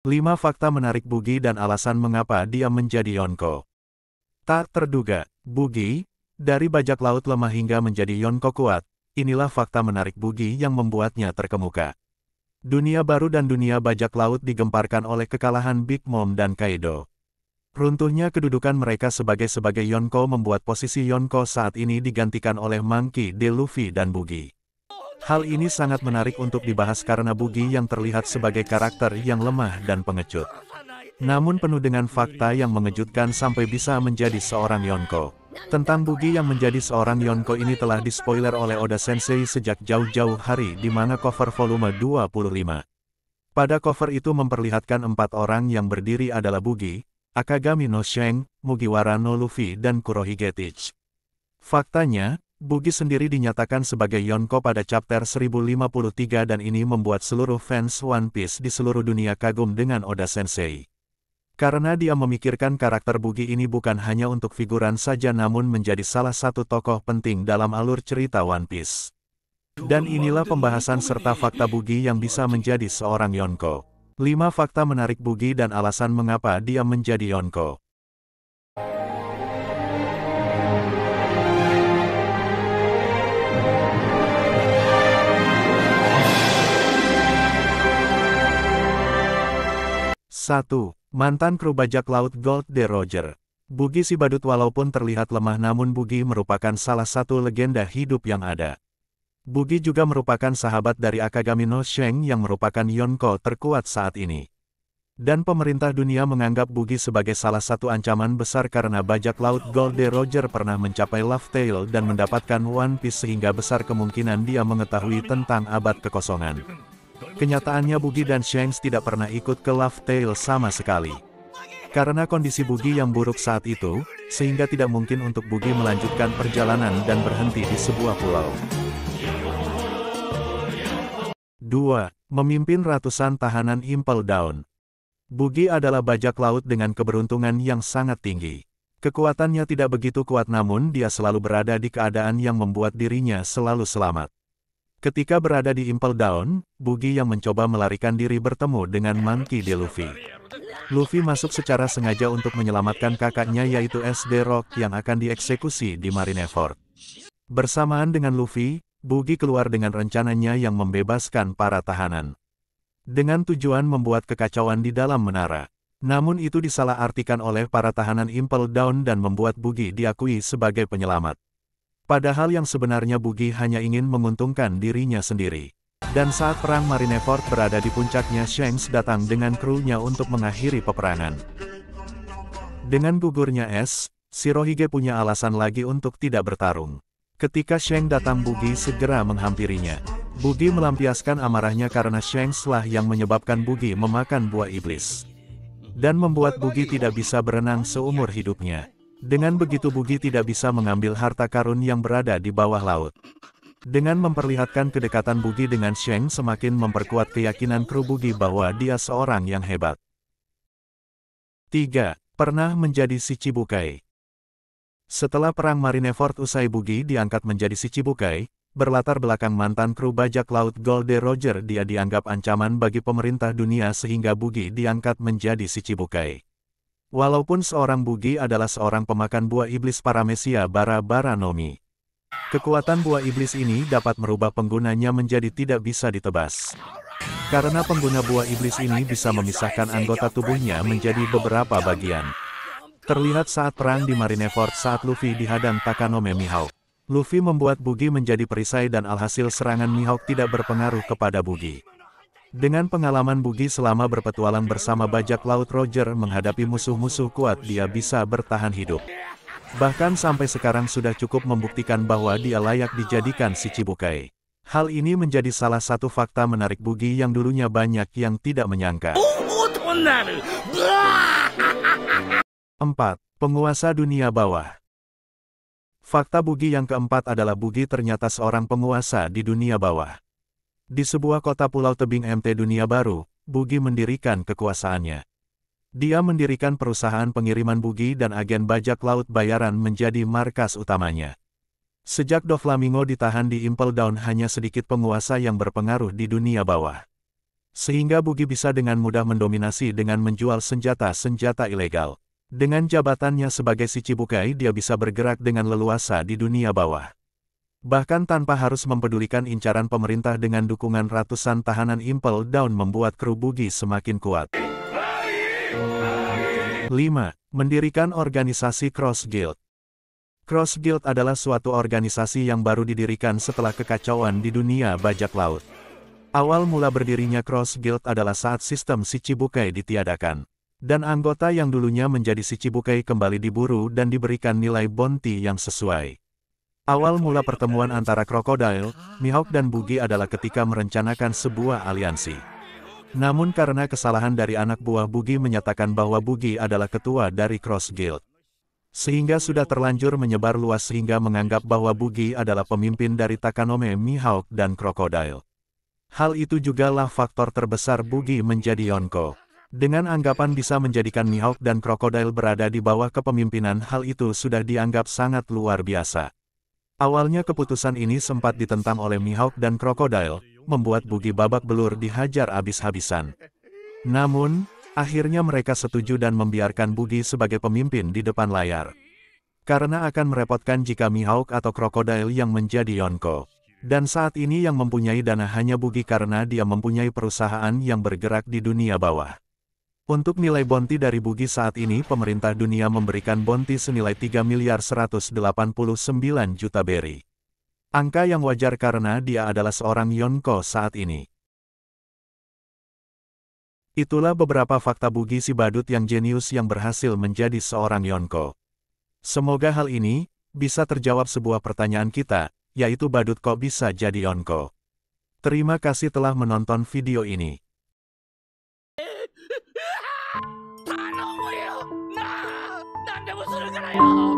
5 fakta menarik Bugi dan alasan mengapa dia menjadi Yonko. Tak terduga, Bugi, dari bajak laut lemah hingga menjadi Yonko kuat, inilah fakta menarik Bugi yang membuatnya terkemuka. Dunia baru dan dunia bajak laut digemparkan oleh kekalahan Big Mom dan Kaido. Runtuhnya kedudukan mereka sebagai Yonko membuat posisi Yonko saat ini digantikan oleh Monkey D. Luffy dan Bugi. Hal ini sangat menarik untuk dibahas karena Bugi yang terlihat sebagai karakter yang lemah dan pengecut. Namun penuh dengan fakta yang mengejutkan sampai bisa menjadi seorang Yonko. Tentang Bugi yang menjadi seorang Yonko ini telah dispoiler oleh Oda Sensei sejak jauh-jauh hari di mana cover volume 25. Pada cover itu memperlihatkan 4 orang yang berdiri adalah Bugi, Akagami no Shanks, Mugiwara no Luffy dan Kurohige Teach. Faktanya, Bugi sendiri dinyatakan sebagai Yonko pada chapter 1053 dan ini membuat seluruh fans One Piece di seluruh dunia kagum dengan Oda Sensei. Karena dia memikirkan karakter Bugi ini bukan hanya untuk figuran saja namun menjadi salah satu tokoh penting dalam alur cerita One Piece. Dan inilah pembahasan serta fakta Bugi yang bisa menjadi seorang Yonko. 5 fakta menarik Bugi dan alasan mengapa dia menjadi Yonko. Satu. Mantan kru bajak laut Gold D. Roger. Bugi si badut walaupun terlihat lemah namun Bugi merupakan salah satu legenda hidup yang ada. Bugi juga merupakan sahabat dari Akagami no Shanks yang merupakan Yonko terkuat saat ini. Dan pemerintah dunia menganggap Bugi sebagai salah satu ancaman besar karena bajak laut Gold D. Roger pernah mencapai Laugh Tale dan mendapatkan One Piece sehingga besar kemungkinan dia mengetahui tentang abad kekosongan. Kenyataannya Bugi dan Shanks tidak pernah ikut ke Laugh Tale sama sekali. Karena kondisi Bugi yang buruk saat itu, sehingga tidak mungkin untuk Bugi melanjutkan perjalanan dan berhenti di sebuah pulau. 2. Memimpin ratusan tahanan Impel Down. Bugi adalah bajak laut dengan keberuntungan yang sangat tinggi. Kekuatannya tidak begitu kuat namun dia selalu berada di keadaan yang membuat dirinya selalu selamat. Ketika berada di Impel Down, Bugi yang mencoba melarikan diri bertemu dengan Monkey D. Luffy. Luffy masuk secara sengaja untuk menyelamatkan kakaknya yaitu SD Rock yang akan dieksekusi di Marineford. Bersamaan dengan Luffy, Bugi keluar dengan rencananya yang membebaskan para tahanan. Dengan tujuan membuat kekacauan di dalam menara. Namun itu disalahartikan oleh para tahanan Impel Down dan membuat Bugi diakui sebagai penyelamat. Padahal yang sebenarnya Bugi hanya ingin menguntungkan dirinya sendiri. Dan saat perang Marineford berada di puncaknya Shanks datang dengan krunya untuk mengakhiri peperangan. Dengan gugurnya es, Shirohige punya alasan lagi untuk tidak bertarung. Ketika Shanks datang Bugi segera menghampirinya. Bugi melampiaskan amarahnya karena Shanks lah yang menyebabkan Bugi memakan buah iblis. Dan membuat Bugi tidak bisa berenang seumur hidupnya. Dengan begitu Bugi tidak bisa mengambil harta karun yang berada di bawah laut. Dengan memperlihatkan kedekatan Bugi dengan Shanks semakin memperkuat keyakinan kru Bugi bahwa dia seorang yang hebat. 3. Pernah menjadi Shichibukai. Setelah perang Marineford usai Bugi diangkat menjadi Shichibukai, berlatar belakang mantan kru bajak laut Gold D. Roger dia dianggap ancaman bagi pemerintah dunia sehingga Bugi diangkat menjadi Shichibukai. Walaupun seorang Bugi adalah seorang pemakan buah iblis Paramecia Bara-Bara no Mi. Kekuatan buah iblis ini dapat merubah penggunanya menjadi tidak bisa ditebas. Karena pengguna buah iblis ini bisa memisahkan anggota tubuhnya menjadi beberapa bagian. Terlihat saat perang di Marineford saat Luffy dihadang Takanome Mihawk. Luffy membuat Bugi menjadi perisai dan alhasil serangan Mihawk tidak berpengaruh kepada Bugi. Dengan pengalaman Bugi selama berpetualang bersama bajak laut Roger menghadapi musuh-musuh kuat dia bisa bertahan hidup. Bahkan sampai sekarang sudah cukup membuktikan bahwa dia layak dijadikan Shichibukai. Hal ini menjadi salah satu fakta menarik Bugi yang dulunya banyak yang tidak menyangka. 4. Penguasa dunia bawah. Fakta Bugi yang keempat adalah Bugi ternyata seorang penguasa di dunia bawah. Di sebuah kota pulau tebing MT Dunia Baru, Bugi mendirikan kekuasaannya. Dia mendirikan perusahaan pengiriman Bugi dan agen bajak laut bayaran menjadi markas utamanya. Sejak Doflamingo ditahan di Impel Down hanya sedikit penguasa yang berpengaruh di dunia bawah. Sehingga Bugi bisa dengan mudah mendominasi dengan menjual senjata-senjata ilegal. Dengan jabatannya sebagai Shichibukai dia bisa bergerak dengan leluasa di dunia bawah. Bahkan tanpa harus mempedulikan incaran pemerintah dengan dukungan ratusan tahanan Impel Down membuat kru Bugi semakin kuat. 5. Mendirikan organisasi Cross Guild. Cross Guild adalah suatu organisasi yang baru didirikan setelah kekacauan di dunia bajak laut. Awal mula berdirinya Cross Guild adalah saat sistem Shichibukai ditiadakan. Dan anggota yang dulunya menjadi Shichibukai kembali diburu dan diberikan nilai bounty yang sesuai. Awal mula pertemuan antara Crocodile, Mihawk dan Bugi adalah ketika merencanakan sebuah aliansi. Namun karena kesalahan dari anak buah Bugi menyatakan bahwa Bugi adalah ketua dari Cross Guild. Sehingga sudah terlanjur menyebar luas sehingga menganggap bahwa Bugi adalah pemimpin dari Takanome, Mihawk dan Crocodile. Hal itu jugalah faktor terbesar Bugi menjadi Yonko. Dengan anggapan bisa menjadikan Mihawk dan Crocodile berada di bawah kepemimpinan, hal itu sudah dianggap sangat luar biasa. Awalnya keputusan ini sempat ditentang oleh Mihawk dan Crocodile, membuat Bugi babak belur dihajar habis-habisan. Namun, akhirnya mereka setuju dan membiarkan Bugi sebagai pemimpin di depan layar. Karena akan merepotkan jika Mihawk atau Crocodile yang menjadi Yonko. Dan saat ini yang mempunyai dana hanya Bugi karena dia mempunyai perusahaan yang bergerak di dunia bawah. Untuk nilai bounty dari Bugi saat ini pemerintah dunia memberikan bounty senilai 3.189 juta berry. Angka yang wajar karena dia adalah seorang Yonko saat ini. Itulah beberapa fakta Bugi si badut yang jenius yang berhasil menjadi seorang Yonko. Semoga hal ini bisa terjawab sebuah pertanyaan kita, yaitu badut kok bisa jadi Yonko. Terima kasih telah menonton video ini. 頼むよなあ何でもするからよ